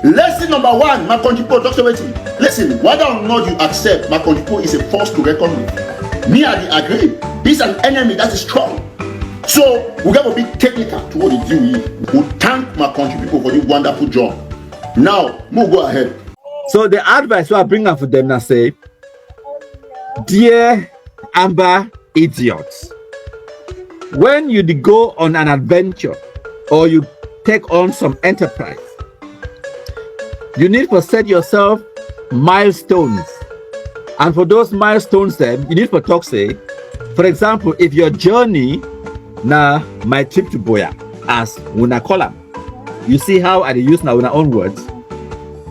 Lesson number one, my country people, Dr. Waiting. Listen, whether or not you accept my country people is a force to reckon with. Me, I agree. He's an enemy that is strong. So we got to be technical to what they do. We thank my country people for this wonderful job. Now, we'll go ahead. So the advice I bring up for them now say, dear Amber idiots, when you go on an adventure or you take on some enterprise, you need to set yourself milestones. And for those milestones then, you need to talk say, for example, if your journey now my trip to Boya as una column, you see how I use now in our own words.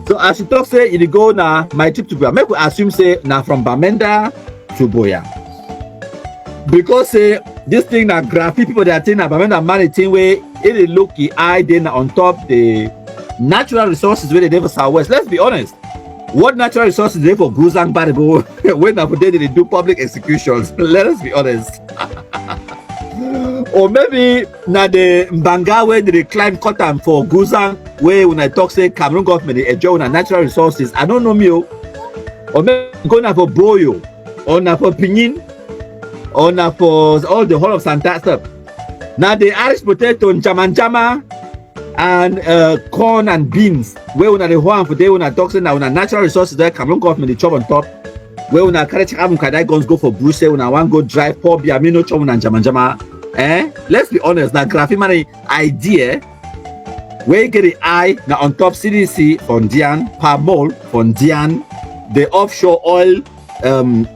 So as you talk say, you go now my trip to Boya, make we assume say now from Bamenda to Boya. Because say this thing that graphic people that think about that money thing where it look the eye then on top the natural resources where they never Southwest. Let's be honest. What natural resources they for Guzang Baribo when they do public executions? Let us be honest. Or maybe now the Mbanga where they climb cotton for Guzang where when I talk say Cameroon government they enjoy natural resources. I don't know me. Or maybe going for Boyo or na for Pinin. Or now for all the whole of Santa stuff. Now the Irish potato, jama and corn and beans. Where we the one for day when I talk now when natural resources there Cameroon government the chop on top. Where when I carry guns go for Brussels when I want go drive poor biamino chop and jama. Let's be honest. Now graphic money idea. Where you get the eye now on top CDC from Dian, Palmol from Dian, the offshore oil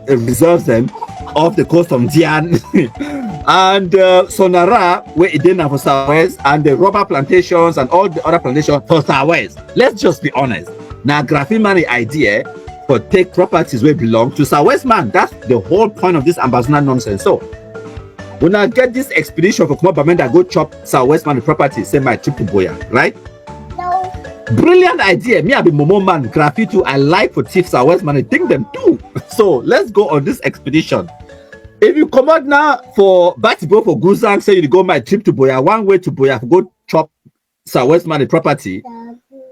reserves them. Off the coast of Dian and Sonara where it didn't have for Southwest and the rubber plantations and all the other plantations for Southwest. Let's just be honest. Now graphic money idea for take properties where belong to Southwest man. That's the whole point of this Ambazonia nonsense. So when I get this expedition for Kumabamenda go chop Southwest man property, say my trip to Boya, right? No. Brilliant idea. Me I be Momo man, graphic too. I like for thief Southwest man, I think them too. So let's go on this expedition. If you come out now for Batibo for Guzang, say you go my trip to Boya, one way to Boya, go chop Southwest man the property.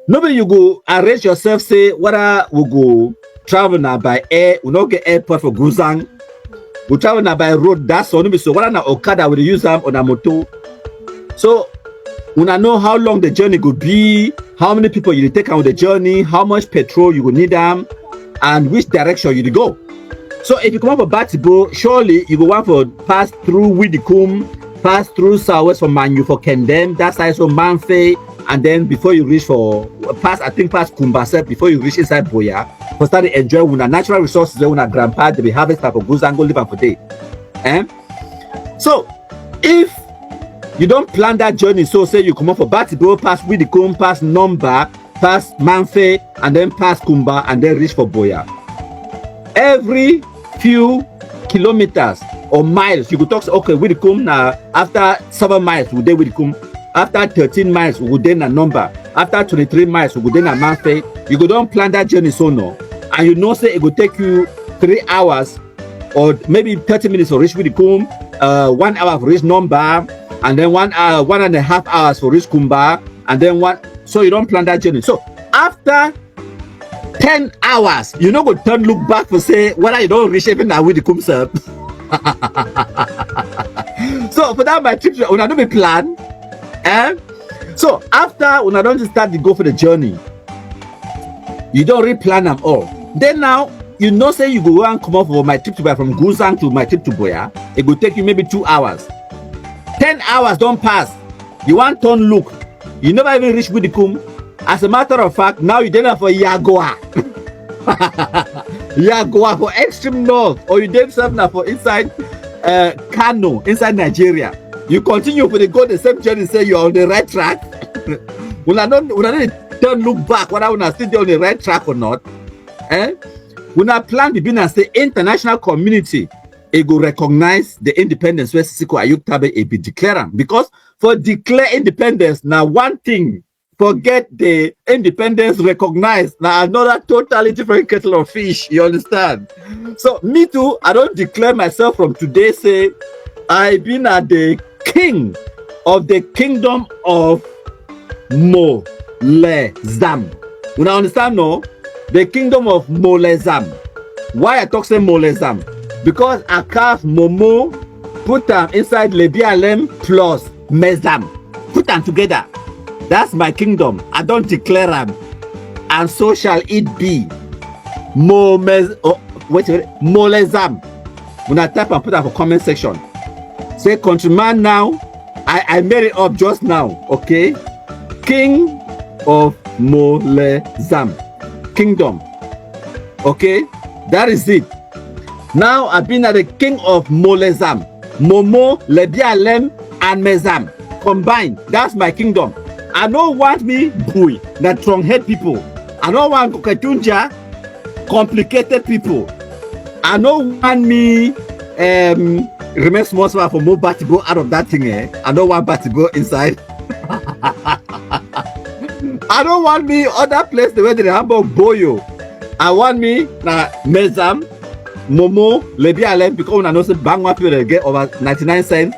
Nobody you go arrange yourself, say whether we go travel now by air, we not get airport for Guzang. We travel now by road, that's all. So whether now Okada will use them on a motor. So we know how long the journey could be, how many people you take on the journey, how much petrol you will need them, and which direction you go. So if you come up for Batibo, surely you go want for pass through Widikum, pass through Southwest for Manu for Kendem, that's also Manfe, and then before you reach for pass Kumbasa, before you reach inside Boya, for start to enjoy when natural resources when a grandpa they be harvest type of Guzango live for day. So if you don't plan that journey, so say you come up for Batibo, pass Widikum, pass Nomba, pass Manfe, and then pass Kumba, and then reach for Boya. Every few kilometers or miles, you could talk, okay, Widikum now, after 7 miles, we go Widikum. After 13 miles, we go then a number. After 23 miles, we go then a Manfe. You go don't plan that journey so no. And you know, say it will take you 3 hours or maybe 30 minutes to reach Widikum, 1 hour for reach Nomba, and then 1 hour, 1.5 hours for reach Kumba, and then one. So you don't plan that journey. So after 10 hours, you know, go turn look back for say whether you don't reach even now with the comes up. So for that my trip, when I don't be plan, so after when I don't start to go for the journey, you don't re-plan them all. Then now you know say you go and come up for my trip to Boya from Guzang to my trip to Boya, it will take you maybe 2 hours. 10 hours don't pass. You want turn look, you never even reach Widikum. As a matter of fact, now you did for Yagoa. Yagoa for extreme north, or you did something for inside Kano, inside Nigeria. You continue for the go the same journey, say you're on the right track. When I don't look back, whether I still on the right track or not. When I plan to be in the international community, it will recognize the independence where Sisiko Ayuk Tabe be declaring. Because for declare independence, now one thing. Forget the independence recognized. Now another totally different kettle of fish. You understand? So me too, I don't declare myself from today, say I've been at the king of the kingdom of Molezam. Una understand no? The kingdom of Molezam. Why I talk say Molezam? Because I carve Momo, put them inside Lebialem plus Mezam. Put them together. That's my kingdom. I don't declare them. And so shall it be. Molezam. When I type and put that for comment section. Say countryman now. I made it up just now. Okay. King of Molezam. Kingdom. Okay. That is it. Now I've been at the king of Molezam. Momo, Lebialem, and Mezam. Combined. That's my kingdom. I don't want me boy that strong head people. I don't want Ketunja complicated people. I don't want me remain small for more Batibo out of that thing. I don't want Batibo inside. I don't want me other place the way they Hamburg Boyo. I want me na Mezam, Momo, Lebialem because when I know say Bangwa people get over 99 cents.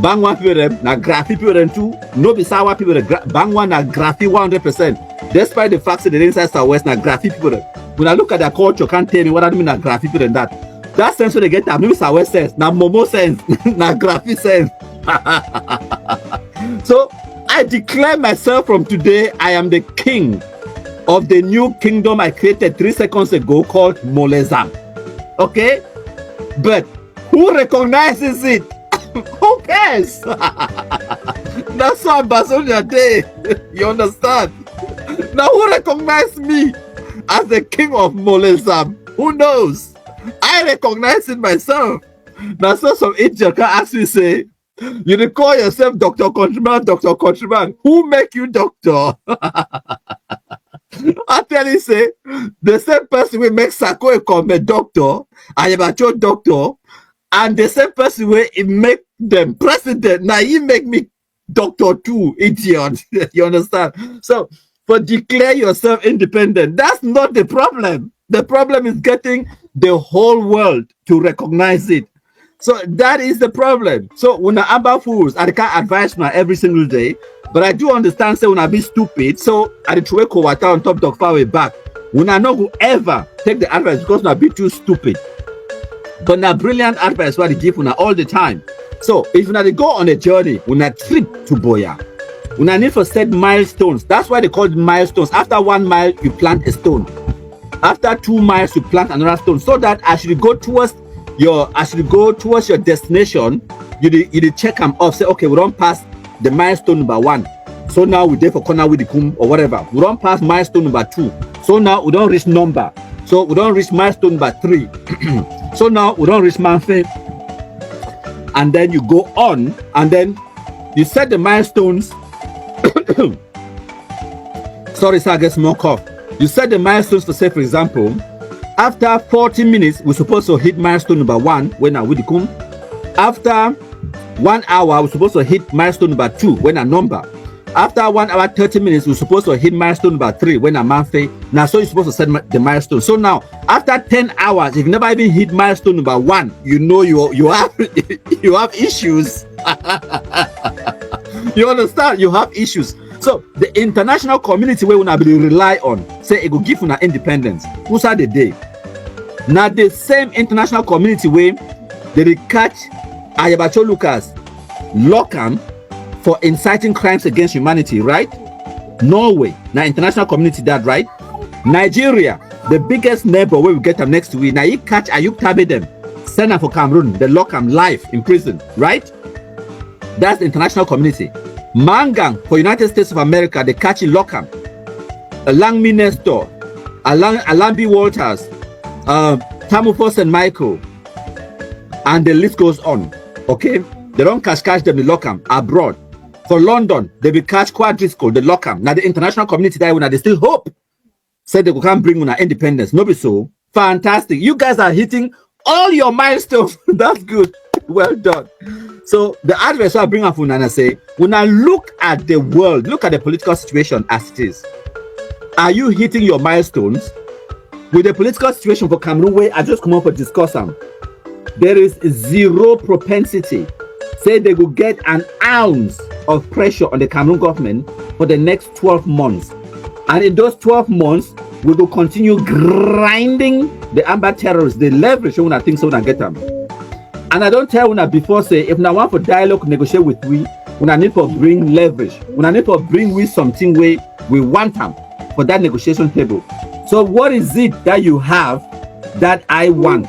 Bangwa people na Grafi people too. No be Sawa people Bangwa na Grafi 100%. Despite the fact that they inside Southwest na Grafi people. When I look at their culture, can't tell me what I mean na Grafi people and that. That sense when they get that, maybe Southwest sense, na Momo sense, na Grafi sense. So I declare myself from today, I am the king of the new kingdom I created 3 seconds ago called Molezam. Okay? But who recognizes it? Who cares? That's how Ambazonia day. You understand? Now who recognizes me as the king of Molezam? Who knows? I recognize it myself. Now so some idiot can ask me say, you call yourself Dr. Countryman. Who make you doctor? I tell you say, the same person will make Sako come a doctor, I am a doctor, and the same person will make them president. Now he make me doctor too, idiot. You understand? So, for declare yourself independent, that's not the problem. The problem is getting the whole world to recognize it. So that is the problem. So when I am fools, I can't advise now every single day, but I do understand say when I be stupid, so I throw water on top dog far way back. When I know whoever take the advice because I be too stupid. But now brilliant advice what they give una all the time. So if you go on a journey, when I trip to Boya, when I need to set milestones, that's why they call it milestones. After 1 mile, you plant a stone. After 2 miles, you plant another stone. So that as you go towards your destination, you check them off. Say, okay, we don't pass the milestone number 1. So now we're there for corner with the kum or whatever. We don't pass milestone number 2. So now we don't reach number. So we don't reach milestone number 3. So now we don't reach milestone. And then you go on and then you set the milestones. Sorry, sir, I get small cough. You set the milestones to say, for example, after 40 minutes, we're supposed to hit milestone number 1 when I with the kum. After 1 hour, we're supposed to hit milestone number 2 when I number. After 1 hour 30 minutes, we're supposed to hit milestone number 3 when I manfe. Now, so you're supposed to set the milestone. So now, after 10 hours, if you never even hit milestone number 1, you know you have you have issues. You understand? You have issues. So the international community where we rely on, say it will give una independence. Who's are the day? Now the same international community where they catch Ayabacho Lucas, lock him for inciting crimes against humanity, right? Norway, now international community that, right? Nigeria, the biggest neighbor where we get them next week. Now you catch Ayuk Tabe them, send them for Cameroon, they lock him life in prison, right? That's the international community. Mangang for United States of America, they catch him, lock him. Langmi Nestor, Alambi Walters, Tamufo St. Michael, and the list goes on. Okay, they don't catch them, they lock them abroad. For London, they will catch Quadrisco, they lock them. Now the international community that when they still hope, said they can bring on independence. No be so fantastic. You guys are hitting all your milestones. That's good. Well done. So the advice I bring up for Nana say, when I look at the world, look at the political situation as it is. Are you hitting your milestones? With the political situation for Cameroon, where I just come up and discuss them, there is zero propensity. Say they will get an ounce of pressure on the Cameroon government for the next 12 months. And in those 12 months, we will continue grinding the Amber terrorists, the leverage when I think so when I get them. And I don't tell when I before say, if I want for dialogue, negotiate with we, when I need for bring leverage, when I need for bring with something way we want them for that negotiation table. So what is it that you have that I want?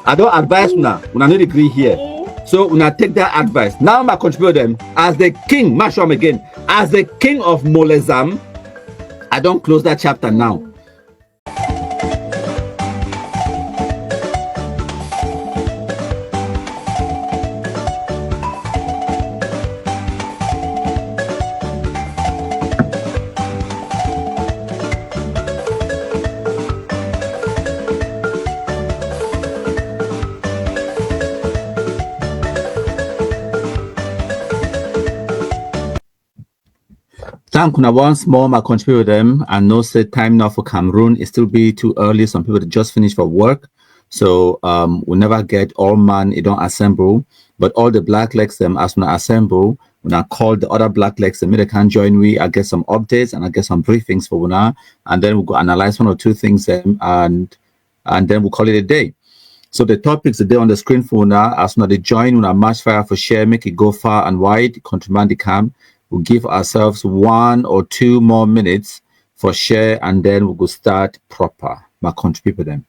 I don't advise now, when I need to agree here. So when I take that advice, now I contribute them as the king, Masham again, as the king of Molezam. I don't close that chapter now. Thank you once more, I contribute with them. And no say time now for Cameroon. It still be too early. Some people just finished for work. So we never get all man, it don't assemble. But all the black legs them as when I assemble, when I call the other black legs, they can join me. I get some updates and I get some briefings for Una. And then we'll go analyze one or two things and then we'll call it a day. So the topics today on the screen for Una, as when they join Una match fire for share, make it go far and wide, contribute the cam. We'll give ourselves 1 or 2 more minutes for share and then we'll go start proper. My contribute them.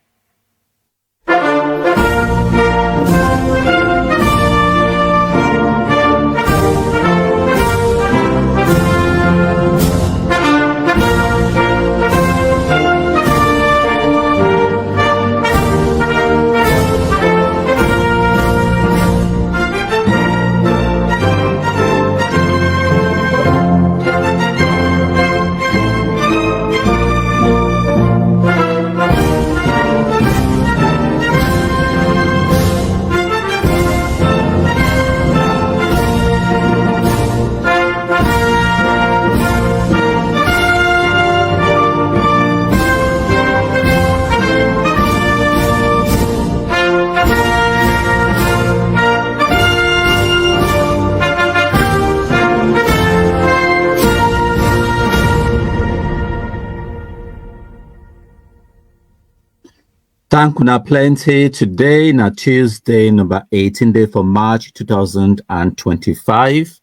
Thank you plenty. Today, na Tuesday, number 18 day for March 2025.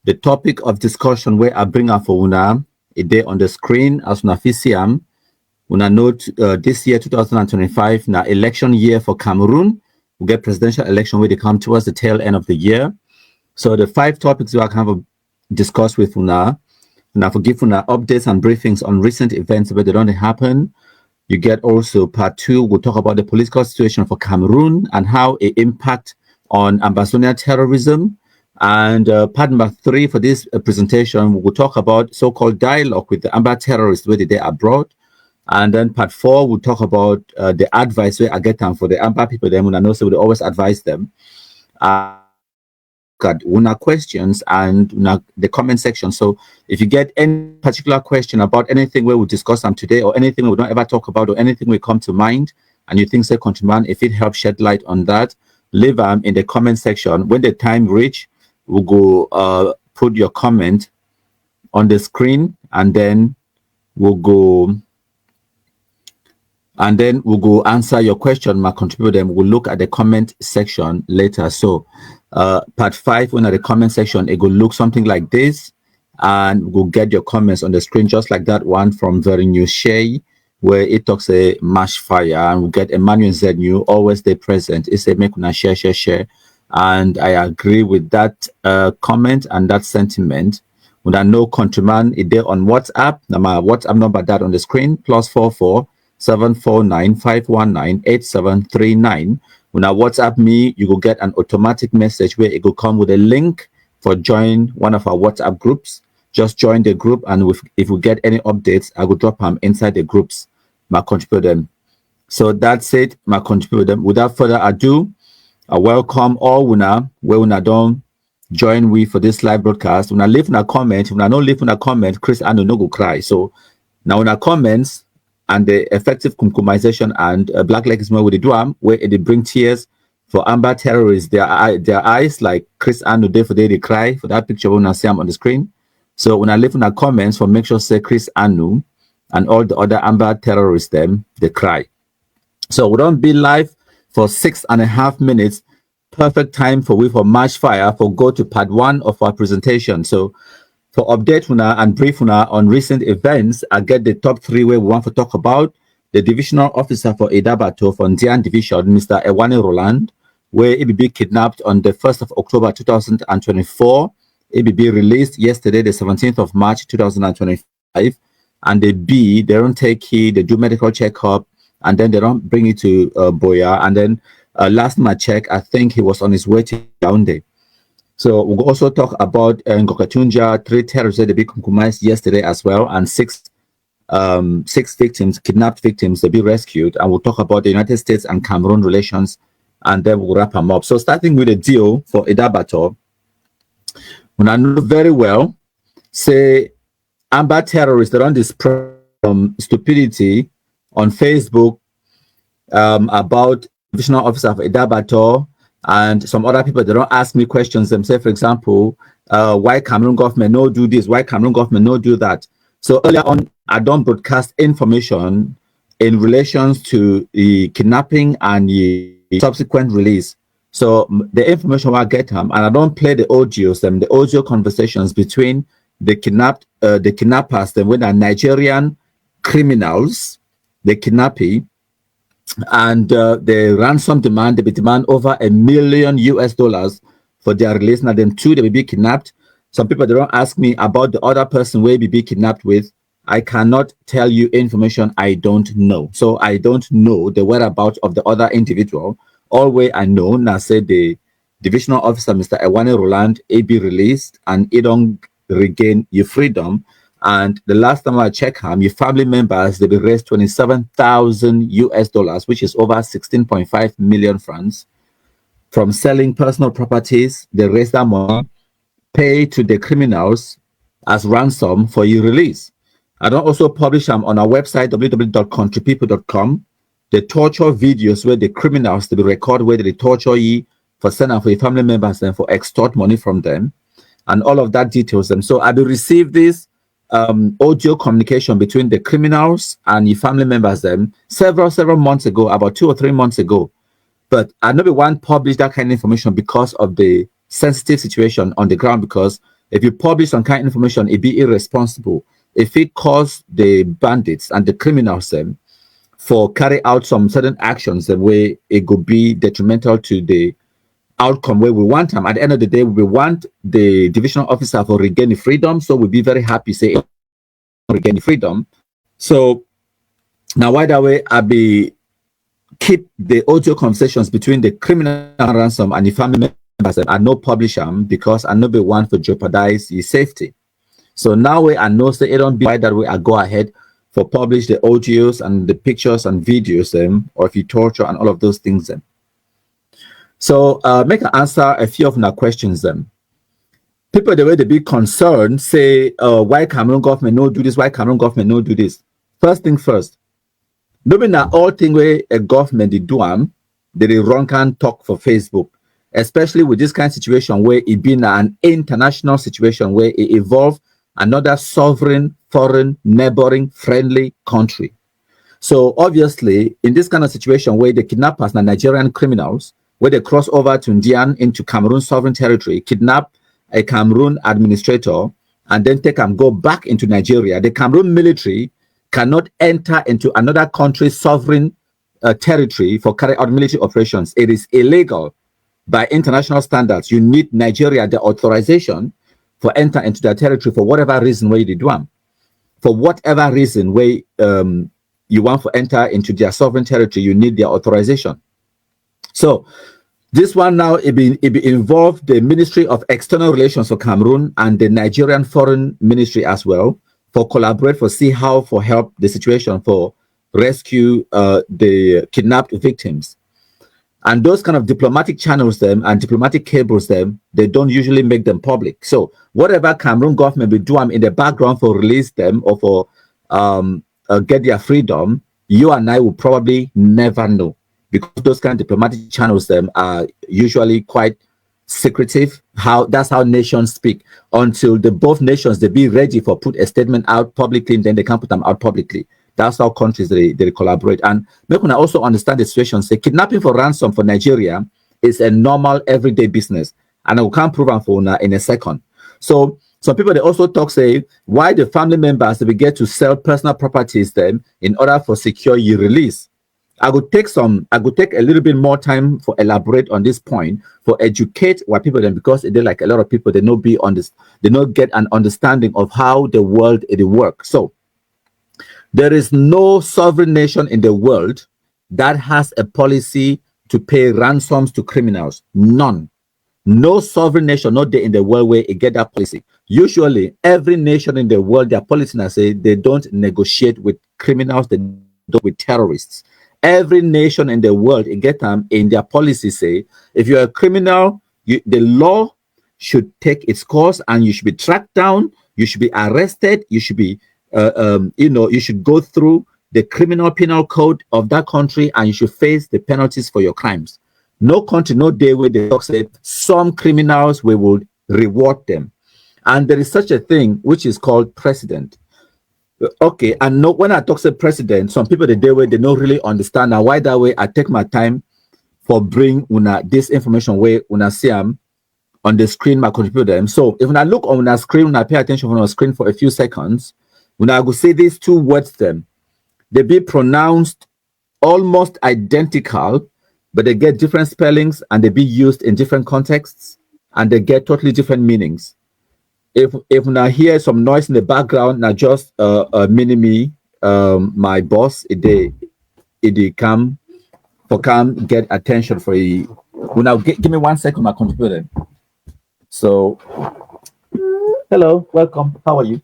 The topic of discussion where I bring up for Una, a day on the screen as Una Fisiam. Una note this year, 2025, na election year for Cameroon. We get presidential election where they come towards the tail end of the year. So the 5 topics we are kind of discuss with Una. Una forgive Una updates and briefings on recent events where they don't happen. You get also part 2, we'll talk about the political situation for Cameroon and how it impacts on Ambazonia terrorism. And part number 3 for this presentation, we'll talk about so-called dialogue with the Amber terrorists where they are abroad. And then part 4, we'll talk about the advice where I get them for the Amber people, them, and I know so we always advise them. Got Una questions and Una the comment section. So if you get any particular question about anything where we discuss them today or anything we don't ever talk about or anything we come to mind and you think say countryman, if it helps shed light on that, leave them in the comment section. When the time reach, we'll go put your comment on the screen and then we'll go answer your question. My contribute them. We'll look at the comment section later. So part 5, when at the comment section, it will look something like this, and we'll get your comments on the screen, just like that one from Very New Shay, where it talks a mash fire, and we'll get Emmanuel Z New, always they present. It's a make una share. And I agree with that comment and that sentiment. When I know countryman, it there on WhatsApp. Now my WhatsApp number that on the screen, +44 749 519 8739. When I WhatsApp me, you will get an automatic message where it will come with a link for join one of our WhatsApp groups. Just join the group, and if we get any updates, I will drop them inside the groups. My contribute them. So that's it. My contribute them. Without further ado, I welcome all Una where Una don't join we for this live broadcast. When I leave in a comment, when I don't leave in a comment, Chris Anu no go cry. So now in our comments. And the effective compromisation and black leg is more with the drum where they bring tears for Amber terrorists. Their eyes like Chris and day for day they cry for that picture when I see them on the screen. So when I leave in the comments for make sure say Chris Anu and all the other Amber terrorists, them they cry. So we don't be live for 6.5 minutes. Perfect time for we for March Fire for go to part 1 of our presentation. So for update una and brief una on recent events, I get the top 3 where we want to talk about. The divisional officer for Idabato for Ndian Division, Mr. Ewane Roland, where he be kidnapped on the 1st of October 2024. He be released yesterday, the 17th of March 2025. And they don't take he, they do medical checkup, and then they don't bring it to Boya. And then last time I checked, I think he was on his way to Yaoundé. So we'll also talk about Ngokatunja, 3 terrorists that be compromised yesterday as well, and 6 victims, kidnapped victims, to be rescued. And we'll talk about the United States and Cameroon relations, and then we'll wrap them up. So starting with the deal for Idabato, when I know very well, say Amber terrorists, they don't display stupidity on Facebook about divisional officer of Idabato and some other people. They don't ask me questions themselves. For example, why Cameroon government no do this? Why Cameroon government no do that? So earlier on, I don't broadcast information in relations to the kidnapping and the subsequent release. So the information I get and I don't play the audios, the audio conversations between the kidnappers, them with the Nigerian criminals, the kidnapping, and the ransom demand, they demand over $1 million for their release. Now them 2 they will be kidnapped. Some people they don't ask me about the other person where be kidnapped with. I cannot tell you information I don't know. So I don't know the whereabouts of the other individual. All way I know now say the divisional officer Mr. Ewane Roland be released and he don't regain your freedom. And the last time I checked him, your family members they be raised $27,000, which is over 16.5 million francs, from selling personal properties. They raise that money, pay to the criminals as ransom for your release. I don't also publish them on our website www.countrypeople.com. The torture videos where the criminals they be record where they torture you for sending for your family members and for extort money from them, and all of that details them. So I will receive this audio communication between the criminals and your family members them several months ago, about 2 or 3 months ago. But I never want publish that kind of information because of the sensitive situation on the ground. Because if you publish some kind of information, it be irresponsible. If it cause the bandits and the criminals them for carry out some certain actions, the way it could be detrimental to the outcome where we want them. At the end of the day, we want the divisional officer for regaining freedom. So we'll be very happy say regaining freedom. So now why that way I be keep the audio conversations between the criminal ransom and the family members and I no publish them because I know be one for jeopardize the safety. So now I know say it don't be why that way I go ahead for publish the audios and the pictures and videos them, or if you torture and all of those things them. So make an answer a few of my questions them. People the way they be concerned say why Cameroon government no do this, why Cameroon government no do this. First thing first, no be na all thing where a government they do they run can talk for Facebook, especially with this kind of situation where it been an international situation where it evolved another sovereign, foreign, neighboring, friendly country. So obviously, in this kind of situation where the kidnappers and Nigerian criminals, where they cross over to Ndian into Cameroon sovereign territory, kidnap a Cameroon administrator, and then take and go back into Nigeria, the Cameroon military cannot enter into another country's sovereign territory for carry out military operations. It is illegal by international standards. You need Nigeria, the authorization for enter into their territory for whatever reason where you do them. For whatever reason where you want to enter into their sovereign territory, you need their authorization. So this one now it be involved the Ministry of External Relations for Cameroon and the Nigerian Foreign Ministry as well for collaborate for see how for help the situation for rescue the kidnapped victims. And those kind of diplomatic channels them and diplomatic cables them, they don't usually make them public. So whatever Cameroon government will do them in the background for release them or for get their freedom, you and I will probably never know, because those kind of diplomatic channels them are usually quite secretive. That's how nations speak until the both nations they be ready for put a statement out publicly, and then they can put them out publicly. That's how countries they collaborate. And make una also understand the situation. Say kidnapping for ransom for Nigeria is a normal everyday business, and I can't prove it for una in a second. So some people they also talk say why the family members they get to sell personal properties then in order for secure your release. I would take a little bit more time for elaborate on this point for educate what people then, because they like a lot of people they not be on this, they not get an understanding of how the world it works. So there is no sovereign nation in the world that has a policy to pay ransoms to criminals. None. No sovereign nation, not there in the world where it get that policy. Usually, every nation in the world, their policy now say they don't negotiate with criminals, they don't with terrorists. Every nation in the world, it get them in their policy say, if you're a criminal, the law should take its course and you should be tracked down, you should be arrested, you should be, you should go through the criminal penal code of that country and you should face the penalties for your crimes. No country, no day where they talk say some criminals we will reward them. And there is such a thing which is called precedent. Okay, and no, when I talk to precedent, some people the day where they don't really understand. Now why that way I take my time for bring una this information where una see them on the screen, my computer them. So if I look on our screen, when I pay attention on our screen for a few seconds, when I go say these two words them, they be pronounced almost identical, but they get different spellings and they be used in different contexts and they get totally different meanings. If now hear some noise in the background, now just mini my boss, it come get attention for a. Well, now give me 1 second, my computer. So, hello, welcome. How are you?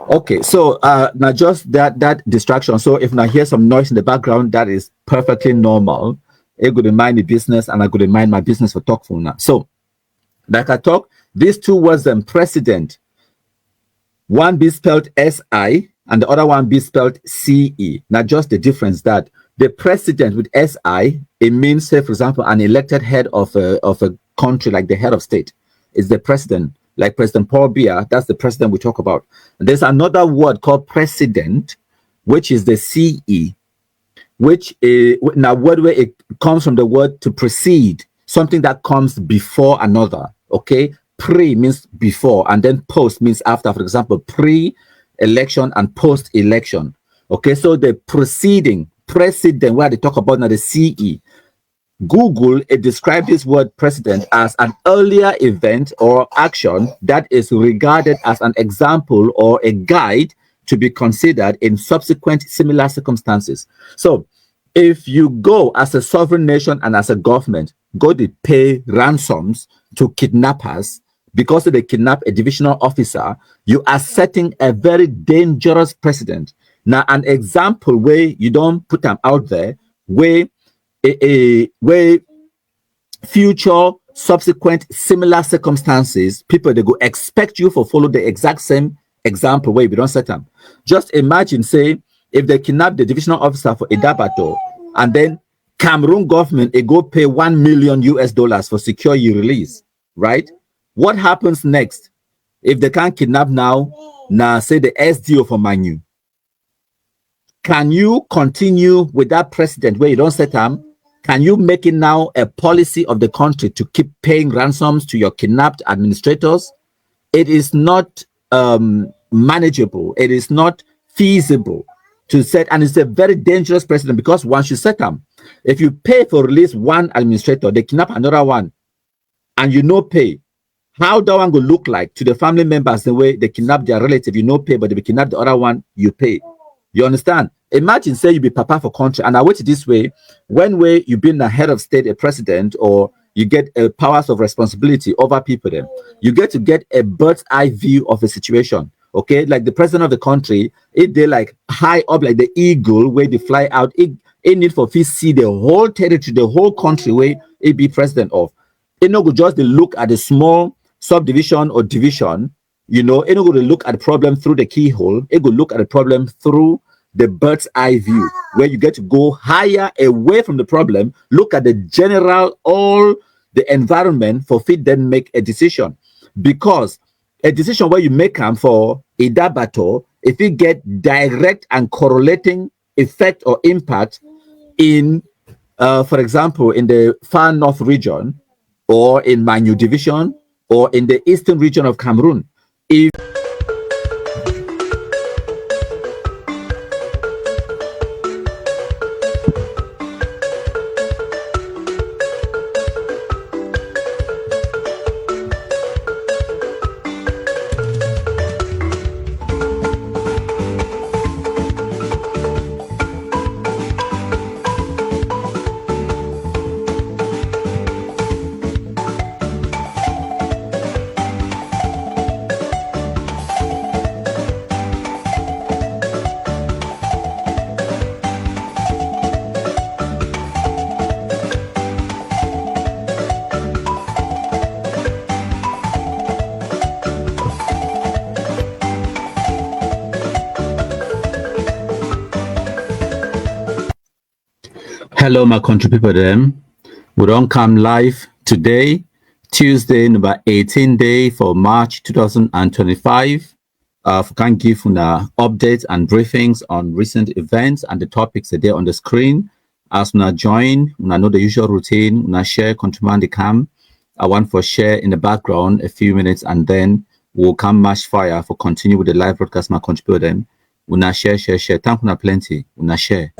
Okay, so now just that distraction. So if I hear some noise in the background, that is perfectly normal. I could mind the business and I could mind my business for talk for now. So like I talk, these two words then precedent. One be spelled S-I and the other one be spelled C-E. Now just the difference that the precedent with S-I, it means, say, for example, an elected head of a country, like the head of state, is the president. Like President Paul Biya, that's the president we talk about. And there's another word called precedent, which is the CE, which is now word where it comes from the word to precede, something that comes before another. Okay, pre means before, and then post means after. For example, pre-election and post-election. Okay, so the precedent, where they talk about now the CE. Google, it described this word precedent as an earlier event or action that is regarded as an example or a guide to be considered in subsequent similar circumstances. So if you go as a sovereign nation and as a government, go to pay ransoms to kidnappers because they kidnap a divisional officer, you are setting a very dangerous precedent. Now, an example where you don't put them out there, where future subsequent similar circumstances, people they go expect you for follow the exact same example where we don't set them. Just imagine, say, if they kidnap the divisional officer for Idabato, and then Cameroon government they go pay $1 million for secure your release, right? What happens next if they can't kidnap now say the SDO for Manu? Can you continue with that precedent where you don't set them? Can you make it now a policy of the country to keep paying ransoms to your kidnapped administrators? It is not manageable. It is not feasible to set, and it's a very dangerous precedent because once you set them, if you pay for release one administrator, they kidnap another one, and you no pay, how that one will look like to the family members the way they kidnap their relative, you no pay, but they kidnap the other one, you pay. You understand? Imagine, say you be papa for country, and I wait this way, when way you been a head of state, a president, or you get powers of responsibility over people, then you get to get a bird's eye view of a situation. Okay, like the president of the country, if they like high up like the eagle where they fly out, it need for to see the whole territory, the whole country where it be president of. It no go just look at the small subdivision or division, you know, it no go to look at the problem through the keyhole, it go look at the problem through the bird's eye view, where you get to go higher away from the problem, look at the general, all the environment for fit, then make a decision. Because a decision where you make them for a dabato, if you get direct and correlating effect or impact in, for example, in the far north region, or in Manyu division, or in the eastern region of Cameroon, if hello, my country people. Them, we don't come live today, Tuesday, number 18 day for March 2025. Can give una updates and briefings on recent events and the topics that are on the screen. As una join, una know the usual routine. Una share, contribute the cam. I want for share in the background a few minutes, and then we'll come mash fire for continue with the live broadcast. My country people. Them, una share. Thank una plenty. Una share.